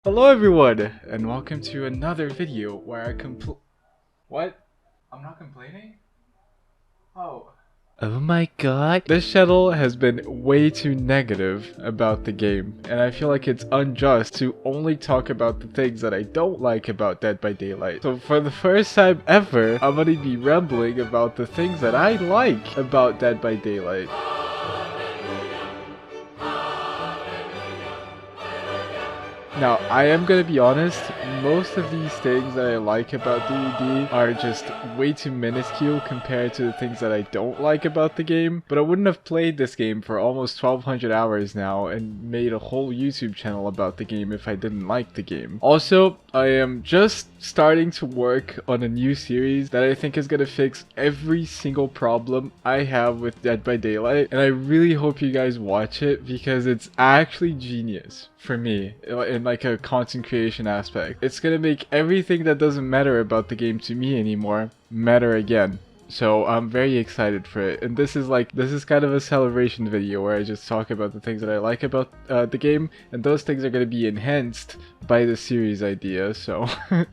Hello everyone, and welcome to another video where I What? I'm not complaining? Oh. Oh my god. This channel has been way too negative about the game, and I feel like it's unjust to only talk about the things that I don't like about Dead by Daylight. So for the first time ever, I'm gonna be rambling about the things that I like about Dead by Daylight. Now, I am gonna be honest, most of these things that I like about DBD are just way too minuscule compared to the things that I don't like about the game, but I wouldn't have played this game for almost 1200 hours now and made a whole YouTube channel about the game if I didn't like the game. Also, I am just starting to work on a new series that I think is gonna fix every single problem I have with Dead by Daylight, and I really hope you guys watch it because it's actually genius for me in like a content creation aspect. It's gonna make everything that doesn't matter about the game to me anymore matter again. So I'm very excited for it, and this is kind of a celebration video where I just talk about the things that I like about the game, and those things are going to be enhanced by the series idea. So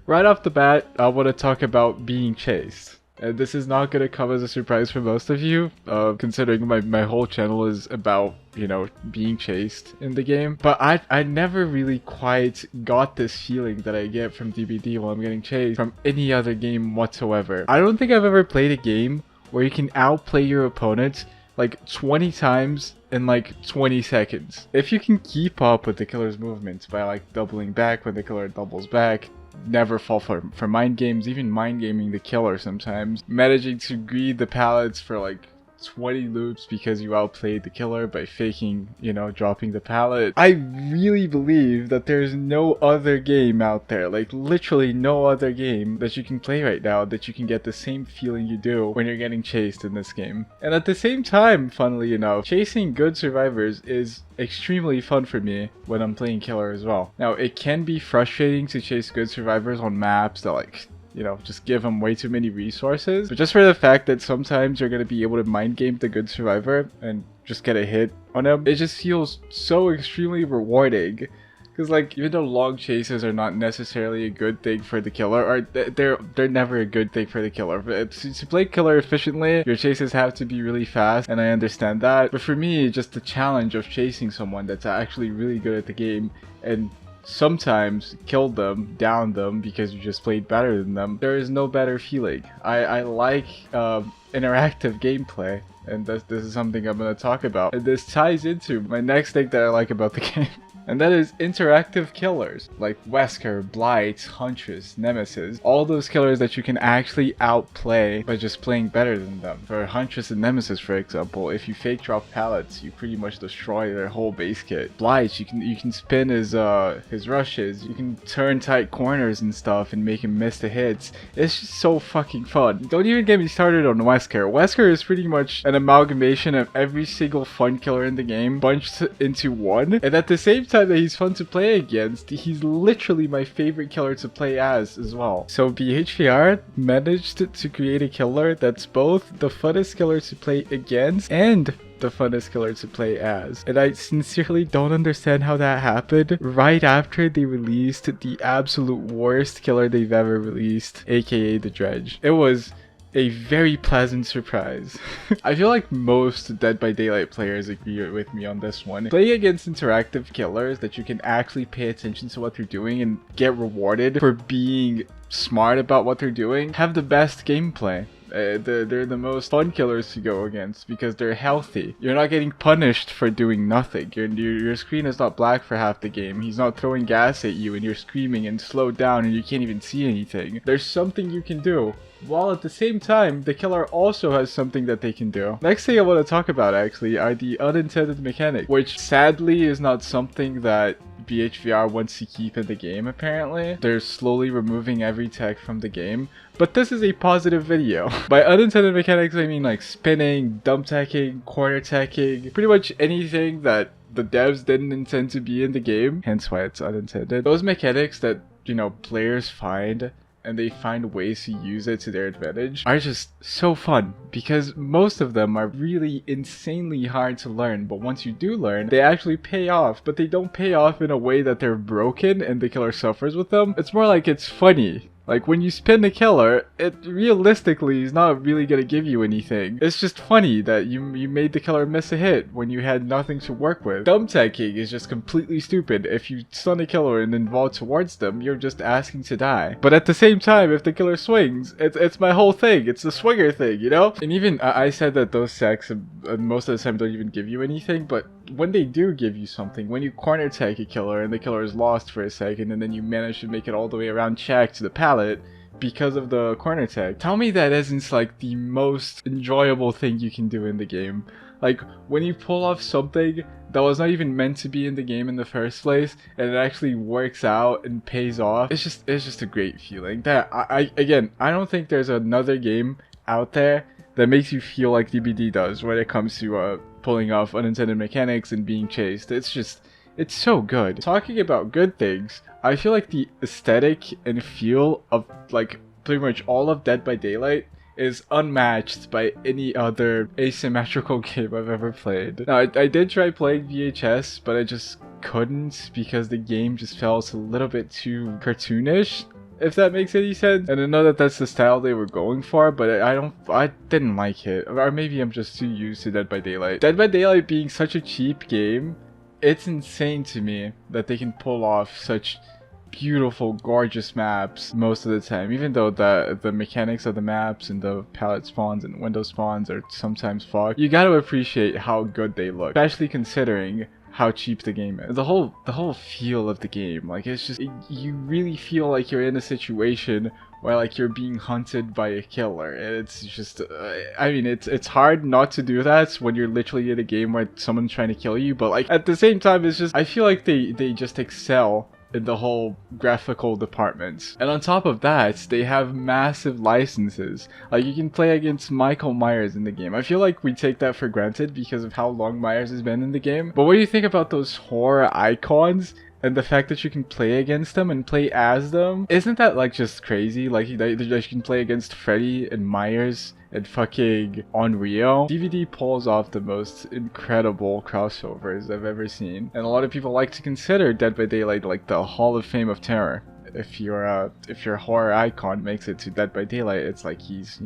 right off the bat, I want to talk about being chased. And this is not going to come as a surprise for most of you, considering my whole channel is about, you know, being chased in the game. But I never really quite got this feeling that I get from DBD while I'm getting chased from any other game whatsoever. I don't think I've ever played a game where you can outplay your opponent like 20 times in like 20 seconds. If you can keep up with the killer's movements by like doubling back when the killer doubles back, never fall for mind games, even mind gaming the killer sometimes, managing to greed the pallets for like 20 loops because you outplayed the killer by faking, you know, dropping the pallet. I really believe that there's no other game out there, like literally no other game that you can play right now that you can get the same feeling you do when you're getting chased in this game. And at the same time, funnily enough, chasing good survivors is extremely fun for me when I'm playing killer as well. Now, it can be frustrating to chase good survivors on maps that like, you know, just give them way too many resources. But just for the fact that sometimes you're going to be able to mind game the good survivor and just get a hit on him, it just feels so extremely rewarding. Because like, even though long chases are not necessarily a good thing for the killer, or they're never a good thing for the killer. But to play killer efficiently, your chases have to be really fast, and I understand that. But for me, just the challenge of chasing someone that's actually really good at the game and sometimes kill them, down them because you just played better than them, there is no better feeling. I like interactive gameplay, and this is something I'm going to talk about. And this ties into my next thing that I like about the game. And that is interactive killers like Wesker, Blight, Huntress, Nemesis. All those killers that you can actually outplay by just playing better than them. For Huntress and Nemesis, for example, if you fake drop pallets, you pretty much destroy their whole base kit. Blight, you can spin his rushes, you can turn tight corners and stuff and make him miss the hits. It's just so fucking fun. Don't even get me started on Wesker. Wesker is pretty much an amalgamation of every single fun killer in the game bunched into one, and at the same time that he's fun to play against, he's literally my favorite killer to play as well. So BHVR managed to create a killer that's both the funnest killer to play against and the funnest killer to play as. And I sincerely don't understand how that happened right after they released the absolute worst killer they've ever released, aka the Dredge. It was a very pleasant surprise. I feel like most Dead by Daylight players agree with me on this one. Playing against interactive killers that you can actually pay attention to what they're doing and get rewarded for being smart about what they're doing have the best gameplay. They're the most fun killers to go against because they're healthy. You're not getting punished for doing nothing. Your screen is not black for half the game. He's not throwing gas at you and you're screaming and slowed down and you can't even see anything. There's something you can do, while at the same time the killer also has something that they can do. Next thing I want to talk about actually are the unintended mechanics, which sadly is not something that BHVR wants to keep in the game apparently. They're slowly removing every tech from the game, but this is a positive video. By unintended mechanics I mean like spinning, dump teching, corner teching, pretty much anything that the devs didn't intend to be in the game, hence why it's unintended. Those mechanics that, you know, players find and they find ways to use it to their advantage are just so fun, because most of them are really insanely hard to learn, but once you do learn, they actually pay off, but they don't pay off in a way that they're broken and the killer suffers with them. It's more like it's funny. Like, when you spin the killer, it realistically is not really gonna give you anything. It's just funny that you made the killer miss a hit when you had nothing to work with. Thumbtacking is just completely stupid. If you stun a killer and then vault towards them, you're just asking to die. But at the same time, if the killer swings, it's my whole thing. It's the swinger thing, you know? And even, I said that those sacks most of the time don't even give you anything, but when they do give you something, when you corner attack a killer and the killer is lost for a second and then you manage to make it all the way around check to the pallet because of the corner attack, tell me that isn't like the most enjoyable thing you can do in the game. Like, when you pull off something that was not even meant to be in the game in the first place and it actually works out and pays off, it's just a great feeling. That I don't think there's another game out there that makes you feel like DBD does when it comes to pulling off unintended mechanics and being chased. It's so good. Talking about good things, I feel like the aesthetic and feel of like pretty much all of Dead by Daylight is unmatched by any other asymmetrical game I've ever played. Now, I did try playing VHS, but I just couldn't because the game just felt a little bit too cartoonish, if that makes any sense. And I know that that's the style they were going for, but I didn't like it. Or maybe I'm just too used to Dead by Daylight. Dead by Daylight being such a cheap game, it's insane to me that they can pull off such beautiful, gorgeous maps most of the time, even though the mechanics of the maps and the palette spawns and window spawns are sometimes fucked. You gotta appreciate how good they look, especially considering how cheap the game is. The whole feel of the game, like, it's just, you really feel like you're in a situation where like you're being hunted by a killer. It's just, I mean, it's hard not to do that when you're literally in a game where someone's trying to kill you, but like at the same time, it's just, I feel like they just excel in the whole graphical department. And on top of that, they have massive licenses. Like, you can play against Michael Myers in the game. I feel like we take that for granted because of how long Myers has been in the game. But what do you think about those horror icons and the fact that you can play against them and play as them? Isn't that like just crazy? Like, you can play against Freddy and Myers and fucking Unreal. DVD pulls off the most incredible crossovers I've ever seen, and a lot of people like to consider Dead by Daylight like the Hall of Fame of terror. If your horror icon makes it to Dead by Daylight, it's like he's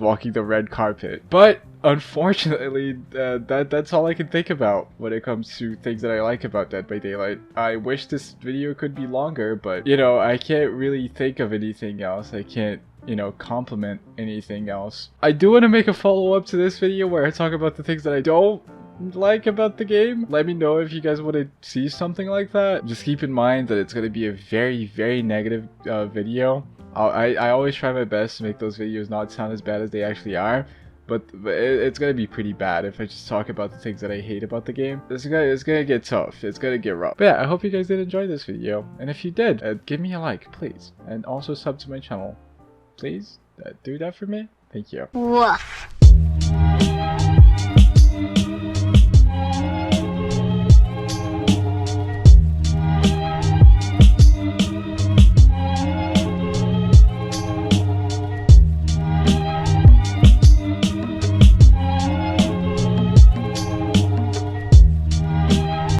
walking the red carpet. But unfortunately, that's all I can think about when it comes to things that I like about Dead by Daylight. I wish this video could be longer, but you know, I can't really think of anything else. I can't, you know, compliment anything else. I do want to make a follow-up to this video where I talk about the things that I don't like about the game. Let me know if you guys want to see something like that. Just keep in mind that it's going to be a very, very negative video. I always try my best to make those videos not sound as bad as they actually are, but it's gonna be pretty bad if I just talk about the things that I hate about the game. It's gonna get tough. It's gonna get rough. But yeah, I hope you guys did enjoy this video, and if you did, give me a like, please, and also sub to my channel. Please, do that for me. Thank you. Woof.